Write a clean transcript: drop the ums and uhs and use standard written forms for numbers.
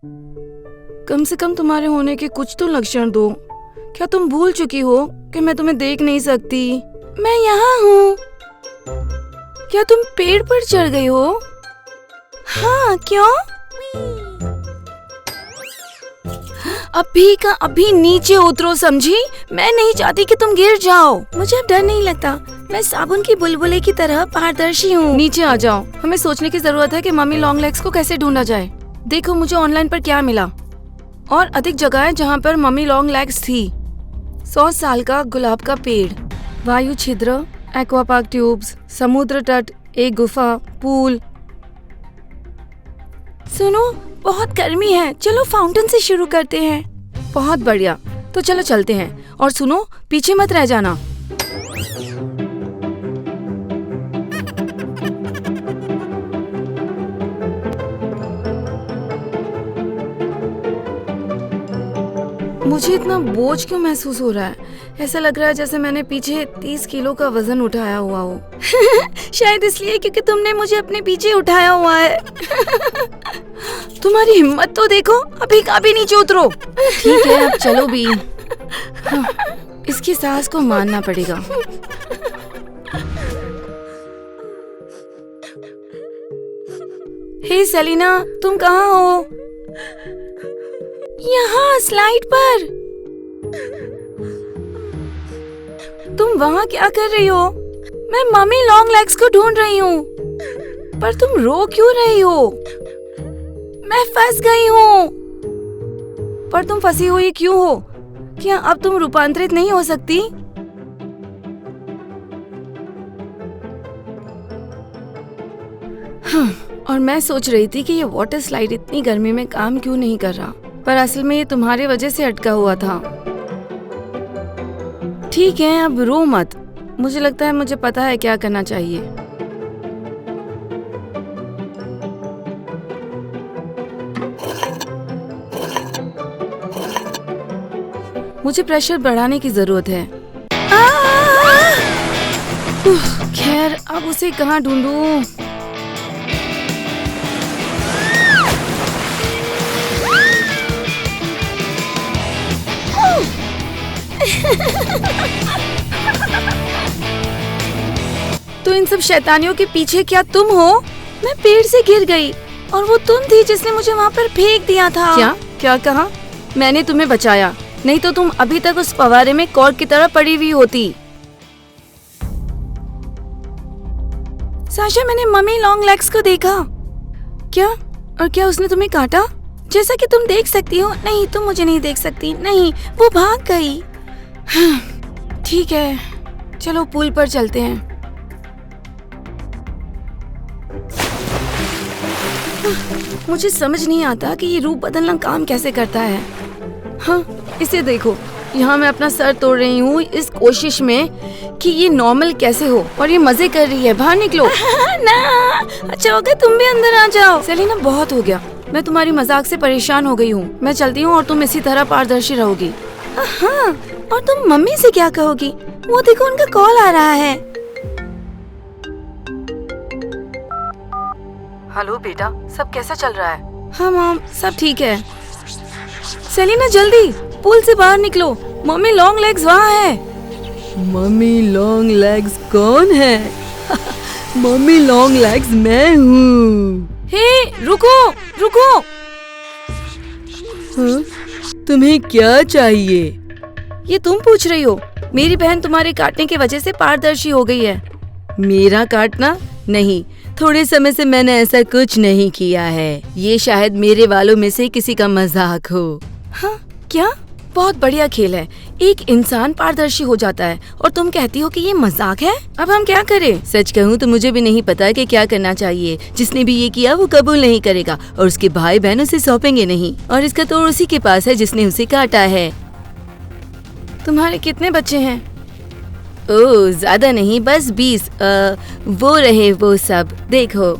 कम से कम तुम्हारे होने के कुछ तो लक्षण दो। क्या तुम भूल चुकी हो कि मैं तुम्हें देख नहीं सकती? मैं यहाँ हूँ। क्या तुम पेड़ पर चढ़ गई हो? हाँ, क्यों? अभी का अभी नीचे उतरो, समझी? मैं नहीं चाहती कि तुम गिर जाओ। मुझे अब डर नहीं लगता। मैं साबुन की बुलबुले की तरह पारदर्शी हूँ। नीचे आ जाओ। हमें सोचने की जरूरत है कि मम्मी लॉन्ग लेग्स को कैसे ढूंढा जाए। देखो मुझे ऑनलाइन पर क्या मिला, और अधिक जगह है जहाँ पर मम्मी लॉन्ग लेग्स थी। 100 साल का गुलाब का पेड़, वायु छिद्र, एक्वा पार्क ट्यूब्स, समुद्र तट, एक गुफा, पूल। सुनो, बहुत गर्मी है, चलो फाउंटेन से शुरू करते हैं। बहुत बढ़िया, तो चलो चलते हैं। और सुनो, पीछे मत रह जाना। मुझे इतना बोझ क्यों महसूस हो रहा है? ऐसा लग रहा है जैसे मैंने पीछे 30 किलो का वजन उठाया हुआ हो। शायद इसलिए क्योंकि तुमने मुझे अपने पीछे उठाया हुआ है। तुम्हारी हिम्मत तो देखो, अभी का भी नीचे उतरो। ठीक है, अब चलो भी। हाँ, इसकी सास को मानना पड़ेगा। हे सेलिना, तुम कहाँ हो? यहाँ स्लाइड पर। तुम वहाँ क्या कर रही हो? मैं मम्मी लॉन्ग लेग्स को ढूंढ रही हूँ। पर तुम रो क्यों रही हो? मैं फंस गई हूँ। पर तुम फंसी हुई क्यों हो? क्या अब तुम रूपांतरित नहीं हो सकती? हाँ, और मैं सोच रही थी कि ये वाटर स्लाइड इतनी गर्मी में काम क्यों नहीं कर रहा, पर असल में ये तुम्हारे वजह से अटका हुआ था। ठीक है, अब रो मत। मुझे लगता है मुझे पता है क्या करना चाहिए। मुझे प्रेशर बढ़ाने की जरूरत है। खैर, अब उसे कहाँ ढूंढूं? तो इन सब शैतानियों के पीछे क्या तुम हो? मैं पेड़ से गिर गई और वो तुम थी जिसने मुझे वहाँ पर फेंक दिया था। क्या कहा? मैंने तुम्हें बचाया, नहीं तो तुम अभी तक उस फव्वारे में कॉर्क की तरह पड़ी हुई होती। साशा, मैंने मम्मी लॉन्ग लेग्स को देखा। क्या? और क्या उसने तुम्हें काटा? जैसा कि तुम देख सकती हो। नहीं, तुम मुझे नहीं देख सकती। नहीं, वो भाग गई। हाँ, ठीक है, चलो पूल पर चलते हैं। मुझे समझ नहीं आता कि ये रूप बदलना काम कैसे करता है। हाँ, इसे देखो, यहाँ मैं अपना सर तोड़ रही हूँ इस कोशिश में कि ये नॉर्मल कैसे हो, और ये मजे कर रही है। बाहर निकलो। ना, अच्छा होगा तुम भी अंदर आ जाओ। सेलिना, बहुत हो गया। मैं तुम्हारी मजाक से परेशान हो गई हूँ। मैं चलती हूँ और तुम इसी तरह पारदर्शी रहोगी। हाँ, और तुम मम्मी से क्या कहोगी? वो देखो, उनका कॉल आ रहा है। हेलो बेटा, सब कैसा चल रहा है? हाँ मॉम, सब ठीक है। सेलिना, जल्दी पूल से बाहर निकलो। मम्मी लॉन्ग लेग्स वहाँ है। मम्मी लॉन्ग लेग्स कौन है? मम्मी लॉन्ग लेग्स मैं हूँ। हे, रुको रुको। हाँ? तुम्हें क्या चाहिए? ये तुम पूछ रही हो? मेरी बहन तुम्हारे काटने की वजह से पारदर्शी हो गई है। मेरा काटना? नहीं, थोड़े समय से मैंने ऐसा कुछ नहीं किया है। ये शायद मेरे वालों में से किसी का मजाक हो। हाँ, क्या? बहुत बढ़िया खेल है। एक इंसान पारदर्शी हो जाता है और तुम कहती हो कि ये मजाक है। अब हम क्या करें? सच कहूँ तो मुझे भी नहीं पता कि क्या करना चाहिए। जिसने भी ये किया वो कबूल नहीं करेगा और उसके भाई बहन उसे सौंपेंगे नहीं, और इसका तोड़ उसी के पास है जिसने उसे काटा है। तुम्हारे कितने बच्चे हैं? ओह, ज्यादा नहीं, बस 20। वो रहे वो सब, देखो।